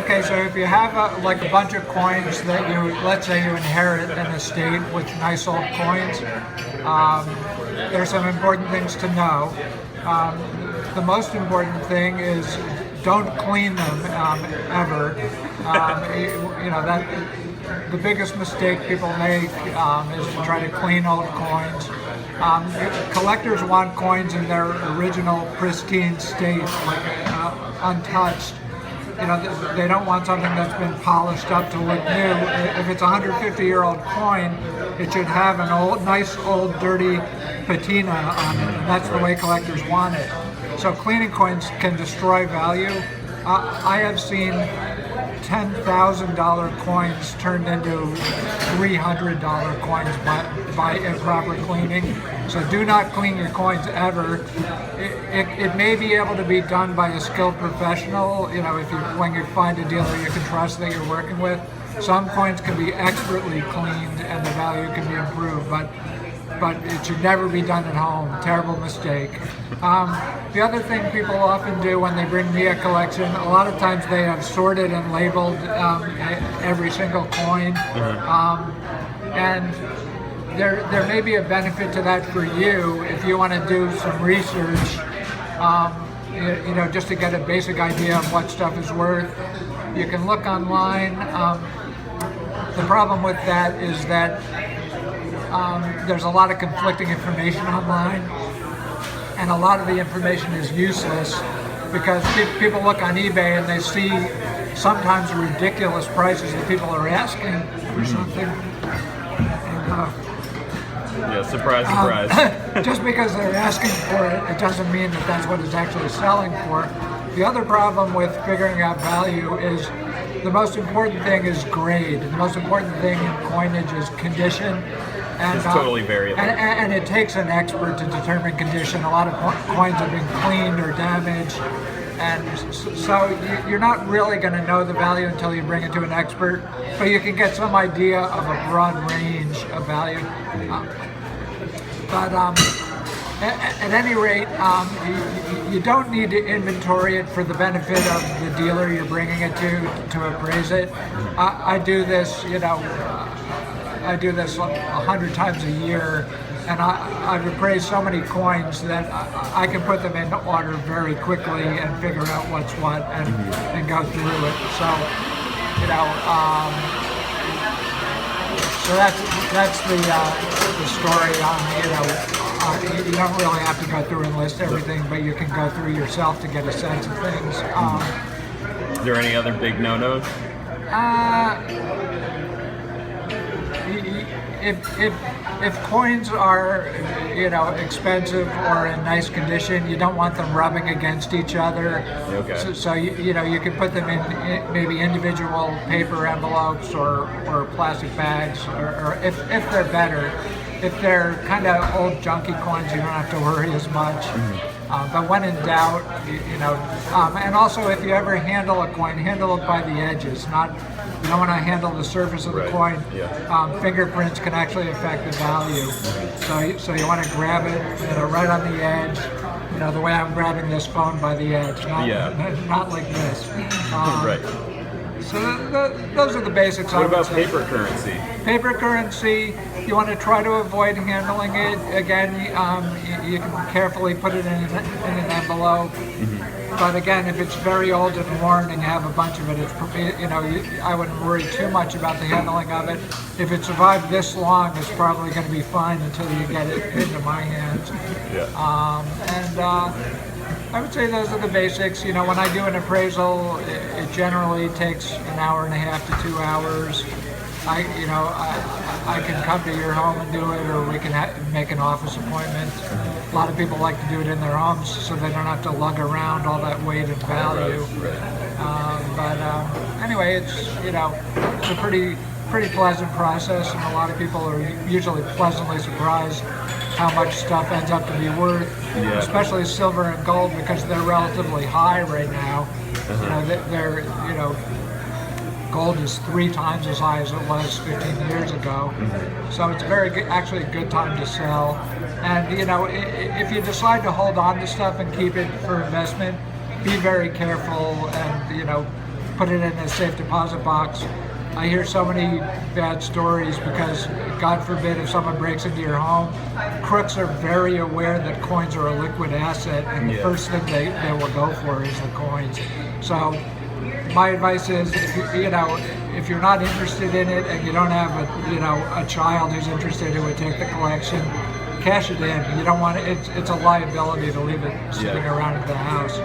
Okay, so if you have like a bunch of coins that let's say you inherit an estate with nice old coins, there's some important things to know. The most important thing is don't clean them ever. That the biggest mistake people make is to try to clean old coins. Collectors want coins in their original pristine state, like untouched. They don't want something that's been polished up to look new. If it's a 150-year-old coin, it should have an nice old dirty patina on it, and that's the way collectors want it. So cleaning coins can destroy value. I have seen $10,000 coins turned into $300 coins by improper cleaning. So do not clean your coins ever. It may be able to be done by a skilled professional. When you find a dealer you can trust that you're working with. Some coins can be expertly cleaned and the value can be improved, but it should never be done at home. Terrible mistake. The other thing people often do when they bring me a collection, a lot of times they have sorted and labeled every single coin. And there may be a benefit to that for you if you want to do some research, just to get a basic idea of what stuff is worth. You can look online. The problem with that is that there's a lot of conflicting information online, and a lot of the information is useless because people look on eBay and they see sometimes ridiculous prices that people are asking for something. And, surprise, surprise. Just because they're asking for it, it doesn't mean that that's what it's actually selling for. The other problem with figuring out value is the most important thing is grade. The most important thing in coinage is condition. And, it's totally variable. And it takes an expert to determine condition. A lot of coins have been cleaned or damaged. And so you're not really going to know the value until you bring it to an expert. But you can get some idea of a broad range of value. At any rate, you don't need to inventory it for the benefit of the dealer you're bringing it to appraise it. I do this, I do this 100 times a year, and I've appraised so many coins that I can put them in order very quickly and figure out what's what and go through it. So, so that's the story on, you don't really have to go through and list everything, but you can go through yourself to get a sense of things. Is there any other big no-nos? If coins are, expensive or in nice condition, you don't want them rubbing against each other. Okay. So you can put them in maybe individual paper envelopes or plastic bags, or if they're better. If they're kind of old junky coins, you don't have to worry as much. But when in doubt, and also if you ever handle a coin, handle it by the edges. You don't want to handle the surface of the coin. Yeah. Fingerprints can actually affect the value. So you want to grab it, right on the edge. The way I'm grabbing this phone by the edge, not like this. Right. So those are the basics. What about paper currency? Paper currency, you want to try to avoid handling it. Again, you can carefully put it in an envelope. But again, if it's very old and worn and you have a bunch of it, I wouldn't worry too much about the handling of it. If it survived this long, it's probably going to be fine until you get it into my hands. I would say those are the basics. When I do an appraisal, it generally takes an hour and a half to 2 hours. I can come to your home and do it, or we can make an office appointment. A lot of people like to do it in their homes so they don't have to lug around all that weight and value. Anyway, it's a pretty pleasant process, and a lot of people are usually pleasantly surprised how much stuff ends up to be worth, especially silver and gold, because they're relatively high right now. Gold is 3 times as high as it was 15 years ago. So it's actually a good time to sell. And if you decide to hold on to stuff and keep it for investment, be very careful and put it in a safe deposit box. I hear so many bad stories because, God forbid, if someone breaks into your home, crooks are very aware that coins are a liquid asset, and the first thing they will go for is the coins. So my advice is, if you're not interested in it and you don't have a child who's interested who would take the collection, cash it in. You don't want it. It's a liability to leave it sitting around at the house.